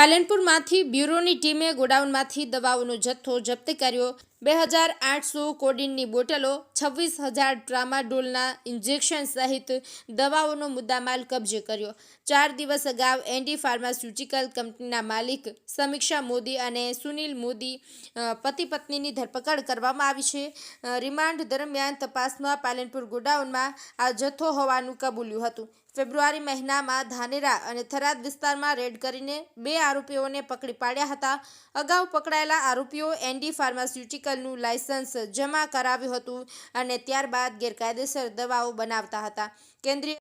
પાલનપુરમાંથી બ્યુરોની ટીમે ગોડાઉનમાંથી દવાઓનો જથ્થો જપ્ત કર્યો। 2800 કોડીનની બોટલો, 26,000 ટ્રામાડોલના ઇન્જેક્શન સહિત દવાઓનો મુદ્દામાલ કબજે કર્યો। 4 દિવસ અગાઉ એન્ડી ફાર્માસ્યુટિકલ કંપનીના માલિક સમીક્ષા મોદી અને સુનિલ મોદી પતિ પત્નીની ધરપકડ કરવામાં આવી છે। રિમાન્ડ દરમિયાન તપાસમાં પાલનપુર ગોડાઉનમાં આ જથ્થો હોવાનું કબૂલ્યું હતું। ફેબ્રુઆરી મહિનામાં ધાનેરા અને થરાદ વિસ્તારમાં રેડ કરીને 2 આરોપીઓને પકડી પાડ્યા હતા। અગાઉ પકડાયેલા આરોપીઓ એન્ડી ફાર્માસ્યુટિકલનું લાયસન્સ જમા કરાવ્યું હતું અને ત્યારબાદ ગેરકાયદેસર દવાઓ બનાવતા હતા। કેન્દ્રીય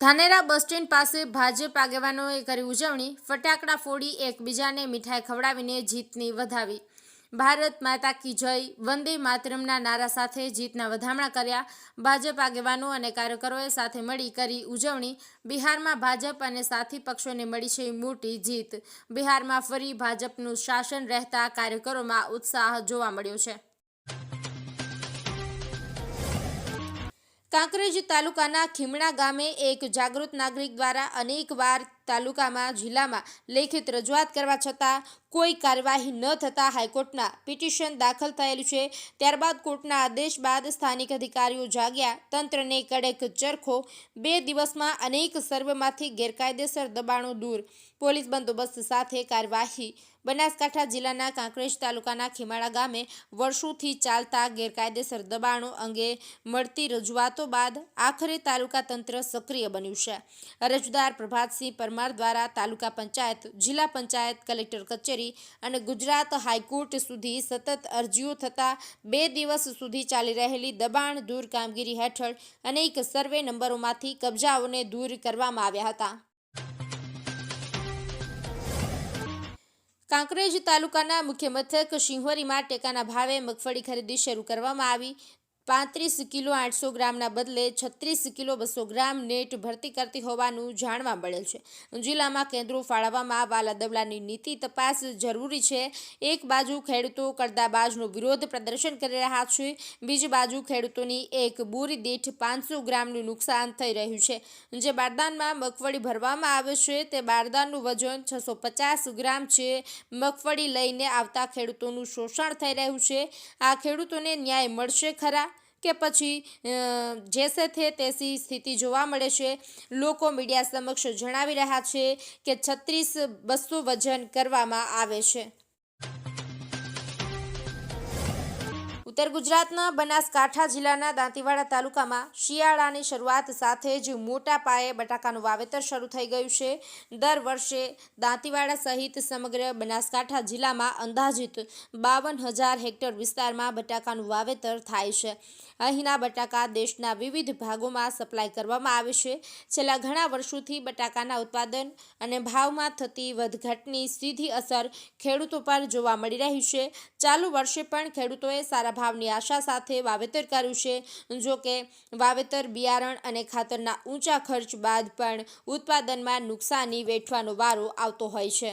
ધાનેરા બસ સ્ટેન્ડ પાસે ભાજપ આગેવાનોએ કરી ઉજવણી। ફટાકડા ફોડી એકબીજાને મીઠાઈ ખવડાવીને જીતની વધાવી। ભારત માતા કી જય, વંદે માતરમના નારા સાથે જીતના વધામણા કર્યા। ભાજપ આગેવાનો અને કાર્યકરોએ સાથે મળી કરી ઉજવણી। બિહારમાં ભાજપ અને સાથી પક્ષોને મળી છે મોટી જીત। બિહારમાં ફરી ભાજપનું શાસન રહેતા કાર્યકરોમાં ઉત્સાહ જોવા મળ્યો છે। કાંકરેજ તાલુકાના ખીમણા ગામે એક જાગૃત નાગરિક દ્વારા અનેકવાર તાલુકામાં જિલ્લામાં લેખિત રજૂઆત કરવા છતાં કોઈ કાર્યવાહી ન થતાં હાઈકોર્ટના પિટિશન દાખલ થયેલું છે। ત્યારબાદ કોર્ટના આદેશ બાદ સ્થાનિક અધિકારીઓ જાગ્યા। તંત્રને કડક ચરખો। 2 દિવસમાં અનેક સર્વેમાંથી ગેરકાયદેસર દબાણો દૂર। પોલીસ બંદોબસ્ત સાથે કાર્યવાહી। બનાસકાંઠા જિલ્લાના કાંકરેજ તાલુકાના ખીમાળા ગામે વર્ષોથી ચાલતા ગેરકાયદેસર દબાણો અંગે મળતી રજૂઆતો બાદ આખરે તાલુકા તંત્ર સક્રિય બન્યું છે। અરજદાર પ્રભાતસિંહ પરમાર દ્વારા તાલુકા પંચાયત, જિલ્લા પંચાયત, કલેક્ટર કચેરી અને ગુજરાત હાઈકોર્ટ સુધી સતત અરજીઓ થતાં 2 દિવસ સુધી ચાલી રહેલી દબાણ દૂર કામગીરી હેઠળ અનેક સર્વે નંબરોમાંથી કબજાઓને દૂર કરવામાં આવ્યા હતા। કાંકરેજ તાલુકાના મુખ્ય મથક શિહોરીમાં ટેકાના ભાવે મગફળી ખરીદી શરૂ કરવામાં આવી। 35 કિલો 800 ગ્રામના બદલે 36 કિલો 200 ગ્રામ નેટ ભરતી કરતી હોવાનું જાણવા મળેલ છે। જિલ્લામાં કેન્દ્રો ફાળવવામાં વાલાદવલાની નીતિ તપાસ જરૂરી છે। એક બાજુ ખેડૂતો કડદાબાજનો વિરોધ પ્રદર્શન કરી રહ્યા છે, બીજી બાજુ ખેડૂતોની એક બોરી દીઠ 500 ગ્રામનું નુકસાન થઈ રહ્યું છે। જે બારદાનમાં મગફળી ભરવામાં આવે છે તે બારદાનનું વજન 650 ગ્રામ છે। મગફળી લઈને આવતા ખેડૂતોનું શોષણ થઈ રહ્યું છે। આ ખેડૂતોને ન્યાય મળશે ખરા કે પછી જેસે થે તેસી સ્થિતિ જોવા મળે છે। લોકો મીડિયા સમક્ષ જણાવી રહ્યા છે કે 36-200 વજન કરવામાં આવે છે। ઉત્તર ગુજરાતના બનાસકાંઠા જિલ્લાના દાંતીવાડા તાલુકામાં શિયાળાની શરૂઆત સાથે જ મોટા પાયે બટાકાનું વાવેતર શરૂ થઈ ગયું છે। દર વર્ષે દાંતીવાડા સહિત સમગ્ર બનાસકાંઠા જિલ્લામાં અંદાજિત 52,000 હેક્ટર વિસ્તારમાં બટાકાનું વાવેતર થાય છે। અહીંના બટાકા દેશના વિવિધ ભાગોમાં સપ્લાય કરવામાં આવે છે। છેલ્લા ઘણા વર્ષોથી બટાકાના ઉત્પાદન અને ભાવમાં થતી વધઘટની સીધી અસર ખેડૂતો પર જોવા મળી રહી છે। ચાલુ વર્ષે પણ ખેડૂતોએ સારા ભાવની આશા સાથે વાવેતર કર્યું છે। જો કે વાવેતર, બિયારણ અને ખાતરના ઊંચા ખર્ચ બાદ પણ ઉત્પાદનમાં નુકસાની વેઠવાનો વારો આવતો હોય છે।